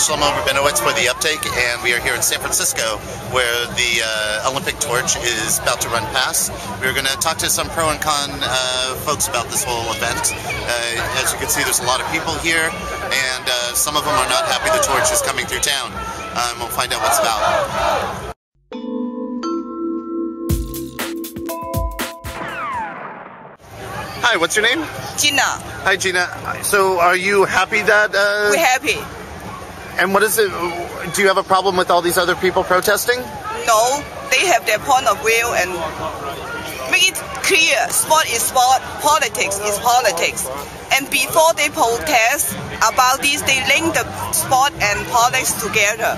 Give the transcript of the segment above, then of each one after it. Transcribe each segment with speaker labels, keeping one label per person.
Speaker 1: Shlomo Rabinowitz for The Uptake, and we are here in San Francisco where the Olympic torch is about to run past. We're going to talk to some pro and con folks about this whole event. As you can see, there's a lot of people here, and some of them are not happy the torch is coming through town. We'll find out what's about. Hi, what's your name?
Speaker 2: Gina.
Speaker 1: Hi, Gina. So, are you happy that...
Speaker 2: We're happy.
Speaker 1: And what is it? Do you have a problem with all these other people protesting?
Speaker 2: No, they have their point of view and make it clear. Sport is sport, politics is politics. And before they protest about this, they link the sport and politics together.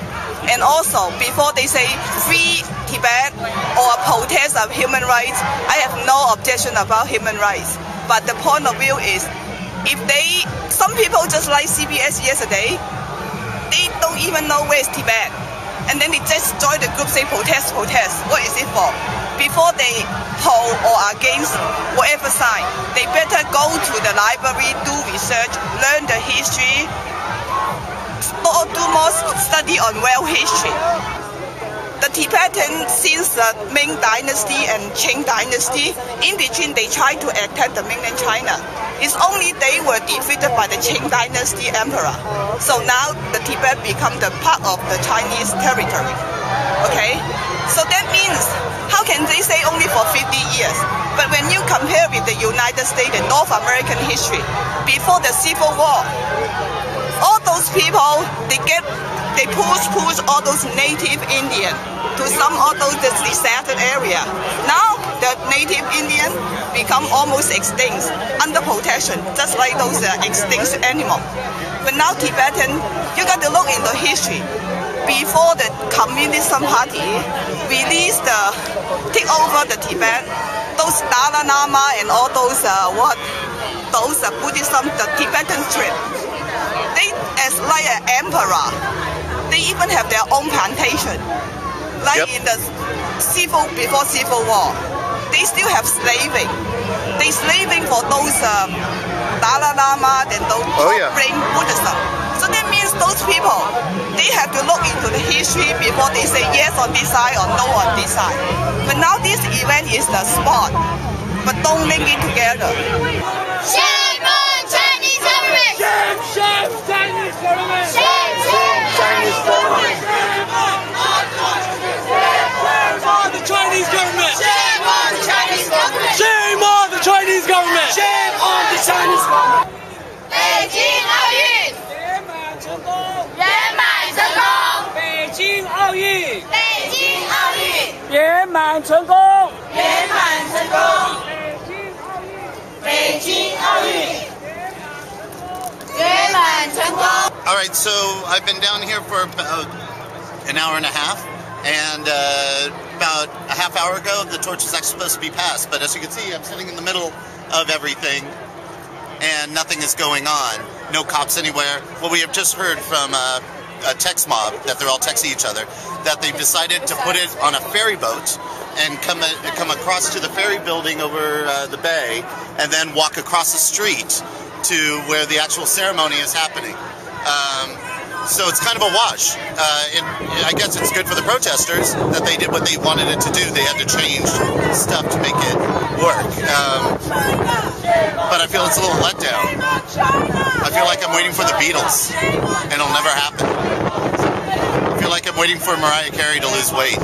Speaker 2: And also, before they say free Tibet or protest of human rights, I have no objection about human rights. But the point of view is, if some people just like CBS yesterday, they don't even know where is Tibet. And then they just join the group, say protest, protest. What is it for? Before they poll or against whatever side, they better go to the library, do research, learn the history, do more study on world history. The Tibetans, since the Ming Dynasty and Qing Dynasty, in between they tried to attack the mainland China. It's only they were defeated by the Qing Dynasty emperor. So now the Tibet become the part of the Chinese territory. Okay? So that means, how can they say only for 50 years? But when you compare with the United States and North American history, before the Civil War, all those people, they push all those native Indian to some of those deserted area. Now the native Indian become almost extinct under protection, just like those extinct animals. But now Tibetan, you got to look into history. Before the Communist Party take over the Tibet, those Dalai Lama and all those Buddhism, the Tibetan trip, they as like an emperor. They even have their own plantation. Like in the before Civil War, they still have slaving. They slaving for those Dalai Lama and those bring Buddhism. So that means those people, they have to look into the history before they say yes on this side or no on this side. But now this event is the sport, but don't link it together.
Speaker 3: Shame on Chinese government!
Speaker 4: Shame, shame, Chinese government!
Speaker 3: Shame, shame,
Speaker 1: Chinese government!
Speaker 4: Shame on the Chinese government!
Speaker 3: shame on the Chinese government!
Speaker 4: Shame on the Chinese government! Shame on the Chinese government!
Speaker 3: 北京奥运
Speaker 4: 圆满成功！
Speaker 3: 圆满成功！
Speaker 4: 北京奥运
Speaker 3: 北京奥运
Speaker 4: 圆满成功！
Speaker 3: 圆满成功！
Speaker 4: 北京奥运
Speaker 3: 圆满成功！
Speaker 1: All right, so I've been down here for about an hour and a half, and about a half hour ago, the torch was actually supposed to be passed. But as you can see, I'm sitting in the middle of everything, and nothing is going on. No cops anywhere. Well, we have just heard from a text mob that they're all texting each other, that they've decided to put it on a ferry boat and come across to the ferry building over the bay, and then walk across the street to where the actual ceremony is happening. So it's kind of a wash. I guess it's good for the protesters that they did what they wanted it to do. They had to change stuff to make it work. But I feel it's a little letdown. I feel like I'm waiting for the Beatles, and it'll never happen. I feel like I'm waiting for Mariah Carey to lose weight.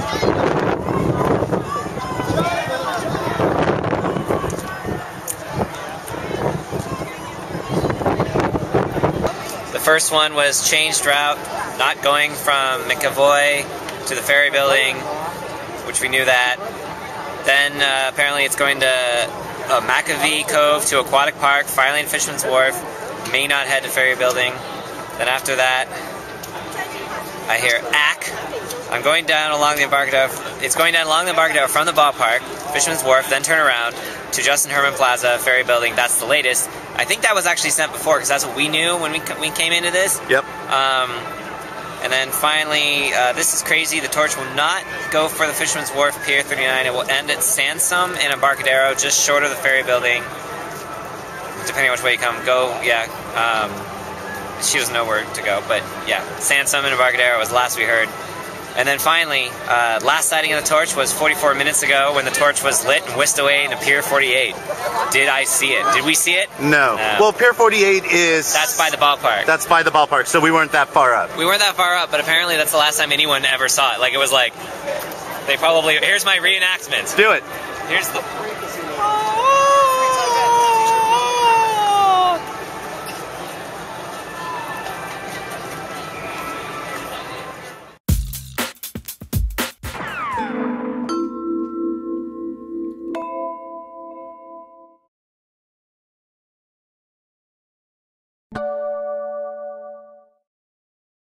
Speaker 5: The first one was changed route, not going from McAvoy to the ferry building, which we knew that. Then apparently it's going to McAvee Cove to Aquatic Park, finally in Fisherman's Wharf, may not head to ferry building. Then after that, I hear ACK. I'm going down along the Embarcadero. It's going down along the Embarcadero from the ballpark, Fisherman's Wharf, then turn around to Justin Herman Plaza, ferry building. That's the latest. I think that was actually sent before, because that's what we knew when we came into this.
Speaker 1: Yep.
Speaker 5: And then finally, this is crazy, the torch will not go for the Fisherman's Wharf, Pier 39. It will end at Sansom in Embarcadero, just short of the ferry building. Depending on which way you come. she was nowhere to go. But yeah, Sansom and Embarcadero was the last we heard. And then finally, last sighting of the torch was 44 minutes ago when the torch was lit and whisked away into Pier 48. Did I see it? Did we see it?
Speaker 1: No. Well, Pier 48 is...
Speaker 5: That's by the ballpark.
Speaker 1: That's by the ballpark, so we weren't that far up.
Speaker 5: We weren't that far up, but apparently that's the last time anyone ever saw it. Like, it was like, they probably... Here's my reenactment.
Speaker 1: Do it.
Speaker 5: Here's the...